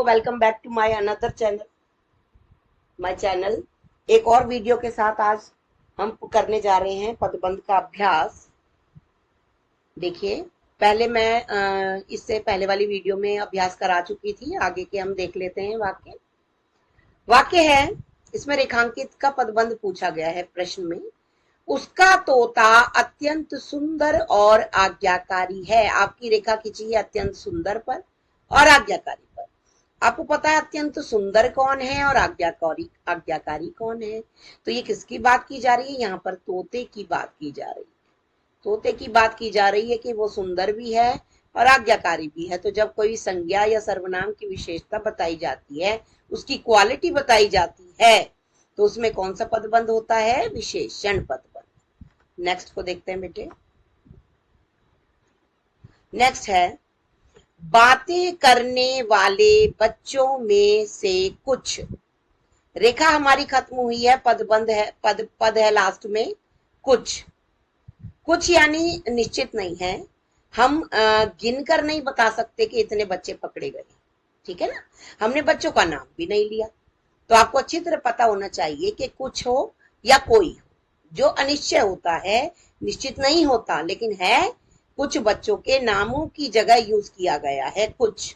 Welcome back to my another channel my channel. एक और video के साथ आज हम करने जा रहे हैं पदबंध का अभ्यास। देखिए, पहले मैं इससे पहले वाली वीडियो में अभ्यास करा चुकी थी। आगे के हम देख लेते हैं। वाक्य वाक्य है, इसमें रेखांकित का पदबंध पूछा गया है प्रश्न में। उसका तोता अत्यंत सुंदर और आज्ञाकारी है। आपकी रेखा खींची है अत्यंत सुंदर पर और आज्ञाकारी पर। आपको पता है अत्यंत सुंदर कौन है और आज्ञाकारी कौन है। तो ये किसकी बात की जा रही है? यहाँ पर तोते की बात की जा रही है। तोते की बात की जा रही है कि वो सुंदर भी है और आज्ञाकारी भी है। तो जब कोई संज्ञा या सर्वनाम की विशेषता बताई जाती है, उसकी क्वालिटी बताई जाती है, तो उसमें कौन सा पदबंध होता है? विशेषण पदबंध। नेक्स्ट को देखते हैं बेटे। नेक्स्ट है, बातें करने वाले बच्चों में से कुछ। रेखा हमारी खत्म हुई है, पदबंध है, पद है लास्ट में। कुछ कुछ यानी निश्चित नहीं है। हम गिन कर नहीं बता सकते कि इतने बच्चे पकड़े गए, ठीक है ना। हमने बच्चों का नाम भी नहीं लिया। तो आपको अच्छी तरह पता होना चाहिए कि कुछ हो या कोई हो, जो अनिश्चय होता है, निश्चित नहीं होता, लेकिन है, कुछ बच्चों के नामों की जगह यूज किया गया है। कुछ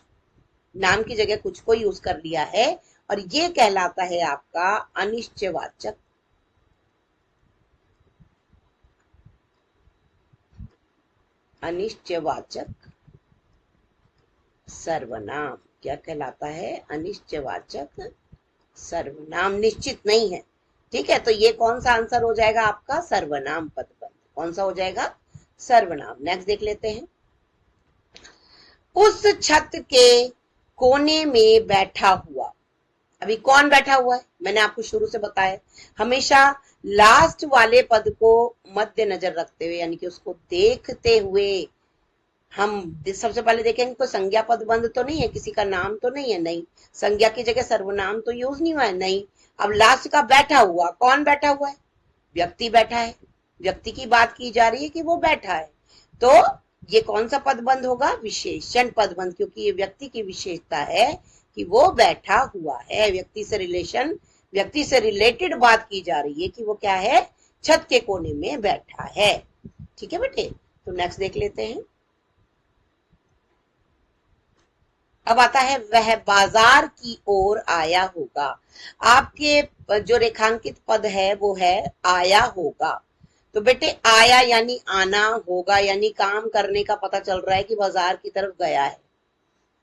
नाम की जगह कुछ को यूज कर लिया है और ये कहलाता है आपका अनिश्चयवाचक। अनिश्चयवाचक सर्वनाम क्या कहलाता है? अनिश्चयवाचक सर्वनाम। निश्चित नहीं है, ठीक है। तो ये कौन सा आंसर हो जाएगा आपका? सर्वनाम पदबंध। कौन सा हो जाएगा? सर्वनाम। नेक्स्ट देख लेते हैं। उस छत के कोने में बैठा हुआ। अभी कौन बैठा हुआ है? मैंने आपको शुरू से बताया, हमेशा लास्ट वाले पद को मद्देनजर रखते हुए, यानी कि उसको देखते हुए हम सबसे पहले देखेंगे कोई संज्ञा पदबंध तो नहीं है, किसी का नाम तो नहीं है, नहीं। संज्ञा की जगह सर्वनाम तो यूज नहीं हुआ है, नहीं। अब लास्ट का बैठा हुआ, कौन बैठा हुआ है? व्यक्ति बैठा है। व्यक्ति की बात की जा रही है कि वो बैठा है। तो ये कौन सा पदबंध होगा? विशेषण पदबंध, क्योंकि ये व्यक्ति की विशेषता है कि वो बैठा हुआ है। व्यक्ति से रिलेटेड बात की जा रही है कि वो क्या है? छत के कोने में बैठा है। ठीक है बेटे। तो नेक्स्ट देख लेते हैं। अब आता है, वह बाजार की ओर आया होगा। आपके जो रेखांकित पद है वो है आया होगा। तो बेटे आया यानी आना, होगा यानी काम करने का पता चल रहा है कि बाजार की तरफ गया है।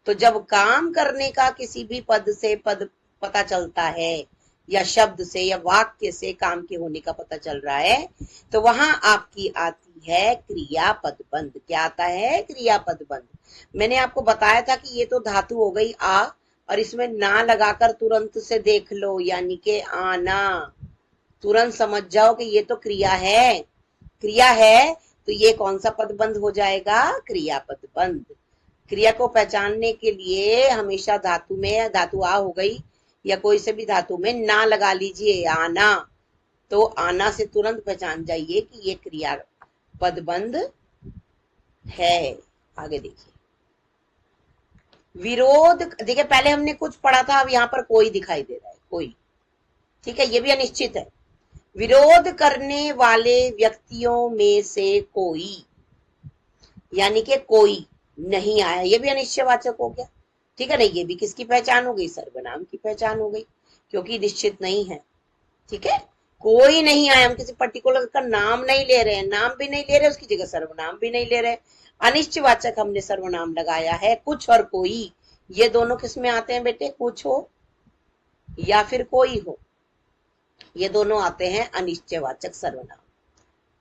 तो जब काम करने का किसी भी पद से पद पता चलता है, या शब्द से या वाक्य से काम के होने का पता चल रहा है, तो वहां आपकी आती है क्रिया पदबंध। क्या आता है? क्रिया पदबंध। मैंने आपको बताया था कि ये तो धातु हो गई आ, और इसमें ना लगाकर तुरंत से देख लो, यानी कि आना। तुरंत समझ जाओ कि ये तो क्रिया है। क्रिया है तो ये कौन सा पदबंध हो जाएगा? क्रिया पदबंध। क्रिया को पहचानने के लिए हमेशा धातु में, धातु आ हो गई या कोई से भी धातु में ना लगा लीजिए, आना। तो आना से तुरंत पहचान जाइए कि ये क्रिया पदबंध है। आगे देखिए, विरोध। देखिए पहले हमने कुछ पढ़ा था, अब यहाँ पर कोई दिखाई दे रहा है, कोई। ठीक है, ये भी अनिश्चित है। विरोध करने वाले व्यक्तियों में से कोई, यानी कि कोई नहीं आया, ये भी अनिश्चयवाचक हो गया। ठीक है ना। ये भी किसकी पहचान हो गई? सर्वनाम की पहचान हो गई, क्योंकि निश्चित नहीं है। ठीक है, कोई नहीं आया। हम किसी पर्टिकुलर का नाम नहीं ले रहे हैं, नाम भी नहीं ले रहे, उसकी जगह सर्वनाम भी नहीं ले रहे। अनिश्चयवाचक हमने सर्वनाम लगाया है। कुछ और कोई, ये दोनों किस में आते हैं बेटे? कुछ हो या फिर कोई हो, ये दोनों आते हैं अनिश्चयवाचक सर्वनाम।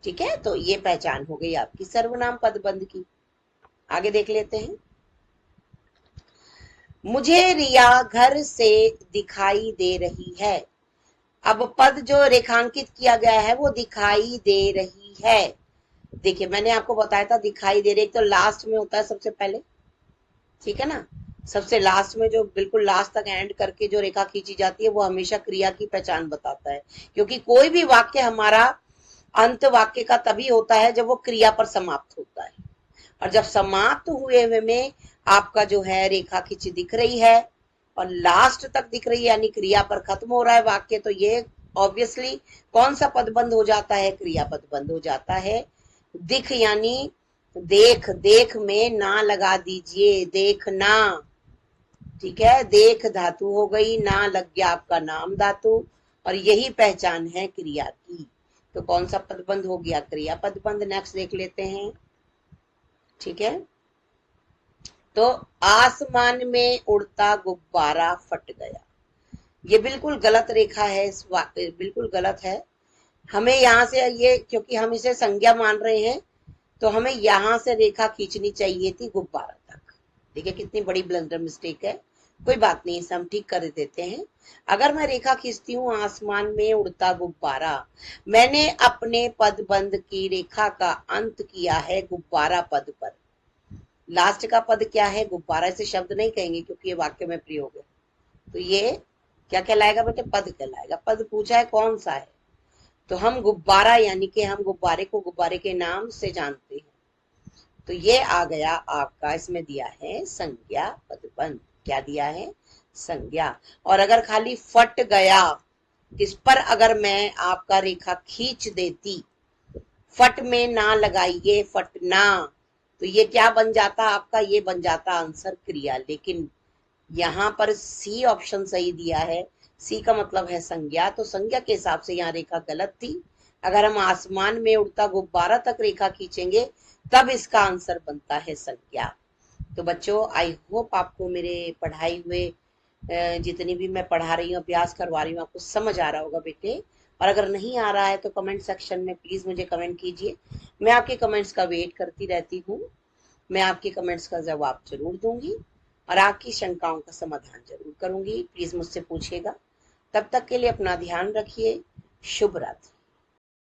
ठीक है, तो ये पहचान हो गई आपकी सर्वनाम पदबंध की। आगे देख लेते हैं। मुझे रिया घर से दिखाई दे रही है। अब पद जो रेखांकित किया गया है वो दिखाई दे रही है। देखिए मैंने आपको बताया था दिखाई दे रही, तो लास्ट में होता है सबसे पहले, ठीक है ना। सबसे लास्ट में, जो बिल्कुल लास्ट तक एंड करके जो रेखा खींची जाती है, वो हमेशा क्रिया की पहचान बताता है। क्योंकि कोई भी वाक्य हमारा अंत वाक्य का तभी होता है जब वो क्रिया पर समाप्त होता है। और जब समाप्त हुए में आपका जो है रेखा खींची दिख रही है, और लास्ट तक दिख रही है यानी क्रिया पर खत्म हो रहा है वाक्य, तो ये ऑब्वियसली कौन सा पद बंद हो जाता है, क्रियापद बंद हो जाता है। दिख यानी देख, देख में ना लगा दीजिए, देखना, ठीक है। देख धातु हो गई, ना लग गया आपका नाम धातु, और यही पहचान है क्रिया की। तो कौन सा पद बंद हो गया, क्रियापद बंद। नेक्स्ट देख लेते हैं, ठीक है। तो आसमान में उड़ता गुब्बारा फट गया, ये बिल्कुल गलत रेखा है, बिल्कुल गलत है। हमें यहाँ से ये, क्योंकि हम इसे संज्ञा मान रहे हैं, तो हमें यहाँ से रेखा खींचनी चाहिए थी गुब्बारा तक। देखिए कितनी बड़ी ब्लंडर मिस्टेक है। कोई बात नहीं, इसे हम ठीक कर देते हैं। अगर मैं रेखा खींचती हूँ आसमान में उड़ता गुब्बारा, मैंने अपने पद बंद की रेखा का अंत किया है गुब्बारा पद पर। लास्ट का पद क्या है, गुब्बारा। इसे शब्द नहीं कहेंगे क्योंकि ये वाक्य में प्रयोग है। तो ये क्या कहलाएगा बेटे, पद कहलाएगा। पद पूछा है कौन सा है, तो हम गुब्बारा यानी कि हम गुब्बारे को गुब्बारे के नाम से जानते हैं। तो ये आ गया आपका, इसमें दिया है संज्ञा पदबंध। क्या दिया है, संज्ञा। और अगर खाली फट गया, इस पर अगर मैं आपका रेखा खींच देती, फट में ना लगाइए, फटना, तो ये क्या बन जाता आपका, ये बन जाता आंसर क्रिया। लेकिन यहाँ पर सी ऑप्शन सही दिया है, सी का मतलब है संज्ञा, तो संज्ञा के हिसाब से यहाँ रेखा गलत थी। अगर हम आसमान में उड़ता गुब्बारा तक रेखा खींचेंगे तब इसका आंसर बनता है संज्ञा। तो बच्चों, आई होप आपको मेरे पढ़ाई हुए जितनी भी मैं पढ़ा रही हूँ, अभ्यास करवा रही हूँ, आपको समझ आ रहा होगा बेटे। और अगर नहीं आ रहा है तो कमेंट सेक्शन में प्लीज मुझे कमेंट कीजिए, मैं आपके कमेंट्स का वेट करती रहती हूँ। मैं आपके कमेंट्स का जवाब जरूर दूंगी और आपकी शंकाओं का समाधान जरूर करूंगी। प्लीज मुझसे पूछिएगा। तब तक के लिए अपना ध्यान रखिए। शुभ रात्रि।